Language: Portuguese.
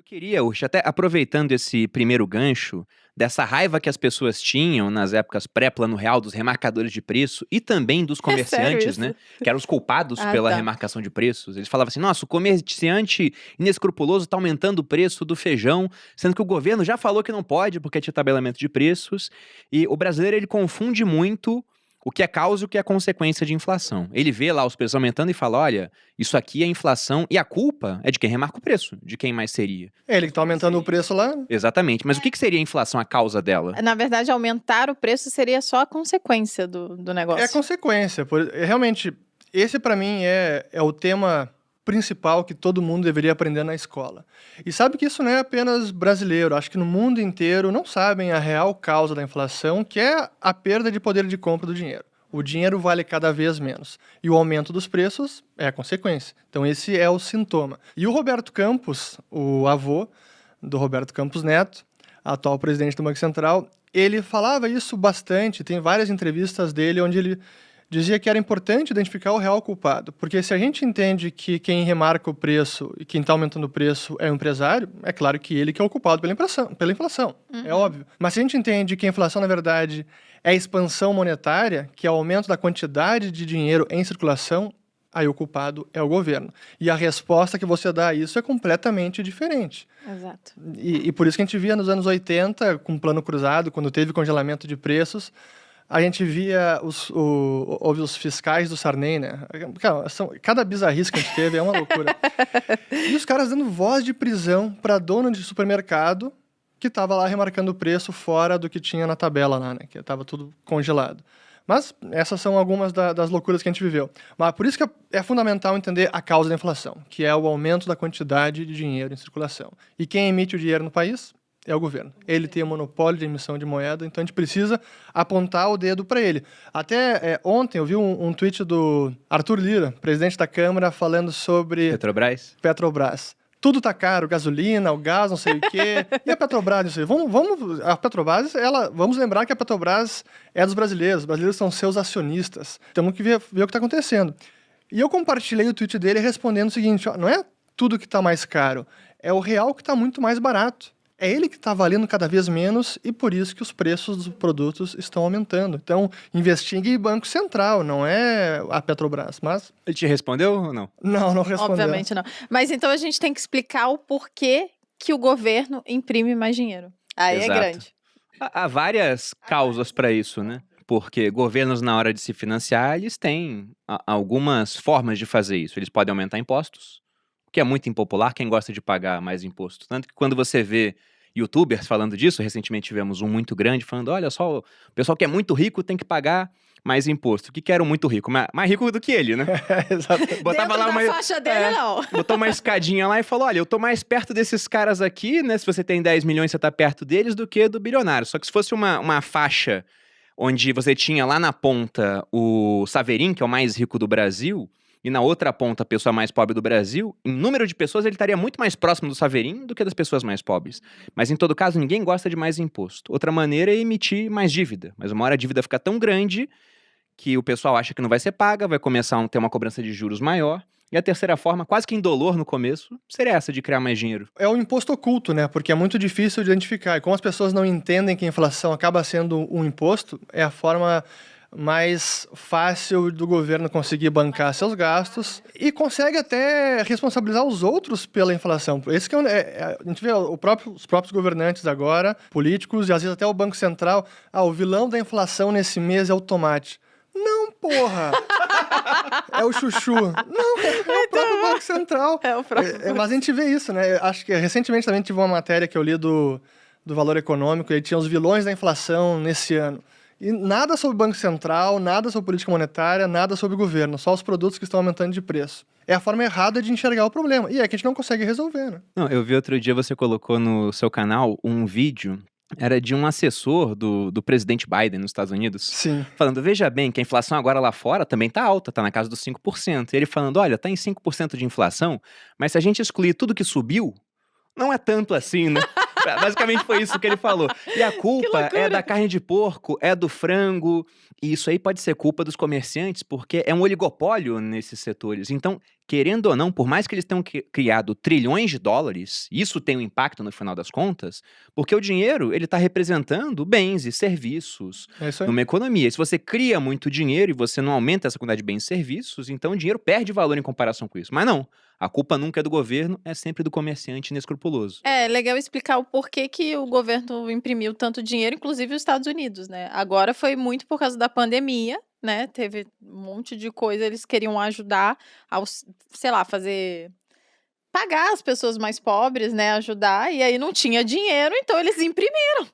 Eu queria, Ush, até aproveitando esse primeiro gancho, dessa raiva que as pessoas tinham nas épocas pré-Plano Real dos remarcadores de preço e também dos É sério comerciantes, né? isso? Que eram os culpados Ah, pela tá. remarcação de preços. Eles falavam assim: nossa, o comerciante inescrupuloso está aumentando o preço do feijão, sendo que o governo já falou que não pode porque tinha tabelamento de preços. E o brasileiro, ele confunde muito o que é causa e o que é consequência de inflação. Ele vê lá os preços aumentando e fala: olha, isso aqui é inflação e a culpa é de quem remarca o preço, de quem mais seria. É ele que tá aumentando o preço lá. Exatamente. Mas o que seria a inflação, a causa dela? Na verdade, aumentar o preço seria só a consequência do negócio. É consequência. Realmente, esse pra mim é o tema principal que todo mundo deveria aprender na escola. E sabe que isso não é apenas brasileiro. Acho que no mundo inteiro não sabem a real causa da inflação, que é a perda de poder de compra do dinheiro. O dinheiro vale cada vez menos. E o aumento dos preços é a consequência. Então esse é o sintoma. E o Roberto Campos, o avô do Roberto Campos Neto, atual presidente do Banco Central, ele falava isso bastante. Tem várias entrevistas dele onde ele dizia que era importante identificar o real culpado, porque se a gente entende que quem remarca o preço e quem está aumentando o preço é o empresário, é claro que ele que é o culpado pela inflação, é óbvio. Mas se a gente entende que a inflação, na verdade, é a expansão monetária, que é o aumento da quantidade de dinheiro em circulação, aí o culpado é o governo. E a resposta que você dá a isso é completamente diferente. Exato. E por isso que a gente via nos anos 80, com o Plano Cruzado, quando teve congelamento de preços, a gente via os fiscais do Sarney, né? Cada bizarrice que a gente teve é uma loucura. E os caras dando voz de prisão para dono de supermercado que estava lá remarcando o preço fora do que tinha na tabela lá, né? Que estava tudo congelado. Mas essas são algumas das loucuras que a gente viveu. Mas por isso que é fundamental entender a causa da inflação, que é o aumento da quantidade de dinheiro em circulação. E quem emite o dinheiro no país? É o governo. Ele tem o monopólio de emissão de moeda, então a gente precisa apontar o dedo para ele. Até ontem eu vi um tweet do Arthur Lira, presidente da Câmara, falando sobre Petrobras. Tudo tá caro, gasolina, o gás, não sei o quê. E a Petrobras, não sei. A Petrobras, vamos lembrar que a Petrobras é dos brasileiros. Os brasileiros são seus acionistas. Temos que ver o que está acontecendo. E eu compartilhei o tweet dele respondendo o seguinte: ó, não é tudo que está mais caro, é o real que está muito mais barato. É ele que está valendo cada vez menos e por isso que os preços dos produtos estão aumentando. Então, investigue Banco Central, não é a Petrobras, mas... Ele te respondeu ou não? Não respondeu. Obviamente não. Mas então a gente tem que explicar o porquê que o governo imprime mais dinheiro. Aí Exato. É grande. Há várias causas para isso, né? Porque governos, na hora de se financiar, eles têm algumas formas de fazer isso. Eles podem aumentar impostos, que é muito impopular, quem gosta de pagar mais imposto. Tanto que quando você vê youtubers falando disso, recentemente tivemos um muito grande falando: olha só, o pessoal que é muito rico tem que pagar mais imposto. O que era o muito rico? Mais rico do que ele, né? Exato. Botava lá uma faixa dele, não. Botou uma escadinha lá e falou: olha, eu tô mais perto desses caras aqui, né? Se você tem 10 milhões, você tá perto deles, do que do bilionário. Só que se fosse uma faixa onde você tinha lá na ponta o Saverin, que é o mais rico do Brasil, e na outra ponta a pessoa mais pobre do Brasil, em número de pessoas ele estaria muito mais próximo do Saverin do que das pessoas mais pobres. Mas em todo caso, ninguém gosta de mais imposto. Outra maneira é emitir mais dívida. Mas uma hora a dívida fica tão grande que o pessoal acha que não vai ser paga, vai começar a ter uma cobrança de juros maior. E a terceira forma, quase que indolor no começo, seria essa de criar mais dinheiro. É o imposto oculto, né? Porque é muito difícil de identificar. E como as pessoas não entendem que a inflação acaba sendo um imposto, é a forma mais fácil do governo conseguir bancar seus gastos e consegue até responsabilizar os outros pela inflação. Esse que a gente vê os próprios governantes agora, políticos e às vezes até o Banco Central. O vilão da inflação nesse mês é o tomate. Não, porra! É o chuchu. Não, é o próprio Banco Central. É o próprio. Mas a gente vê isso, né? Acho que recentemente também tive uma matéria que eu li do Valor Econômico, e tinha os vilões da inflação nesse ano. E nada sobre o Banco Central, nada sobre política monetária, nada sobre o governo, só os produtos que estão aumentando de preço. É a forma errada de enxergar o problema. E é que a gente não consegue resolver, né? Não, eu vi outro dia, você colocou no seu canal um vídeo, era de um assessor do presidente Biden nos Estados Unidos. Sim. Falando: veja bem, que a inflação agora lá fora também tá alta, tá na casa dos 5%. E ele falando: olha, tá em 5% de inflação, mas se a gente excluir tudo que subiu, não é tanto assim, né? Basicamente foi isso que ele falou. E a culpa é da carne de porco, é do frango. E isso aí pode ser culpa dos comerciantes, porque é um oligopólio nesses setores. Então, querendo ou não, por mais que eles tenham criado trilhões de dólares, isso tem um impacto no final das contas, porque o dinheiro, ele tá representando bens e serviços É isso aí. numa economia. E se você cria muito dinheiro e você não aumenta essa quantidade de bens e serviços, então o dinheiro perde valor em comparação com isso. Mas não, a culpa nunca é do governo, é sempre do comerciante inescrupuloso. É legal explicar o porquê que o governo imprimiu tanto dinheiro, inclusive os Estados Unidos, né? Agora foi muito por causa da pandemia, né? Teve um monte de coisa, eles queriam ajudar aos, sei lá, pagar as pessoas mais pobres, né? Ajudar, e aí não tinha dinheiro, então eles imprimiram.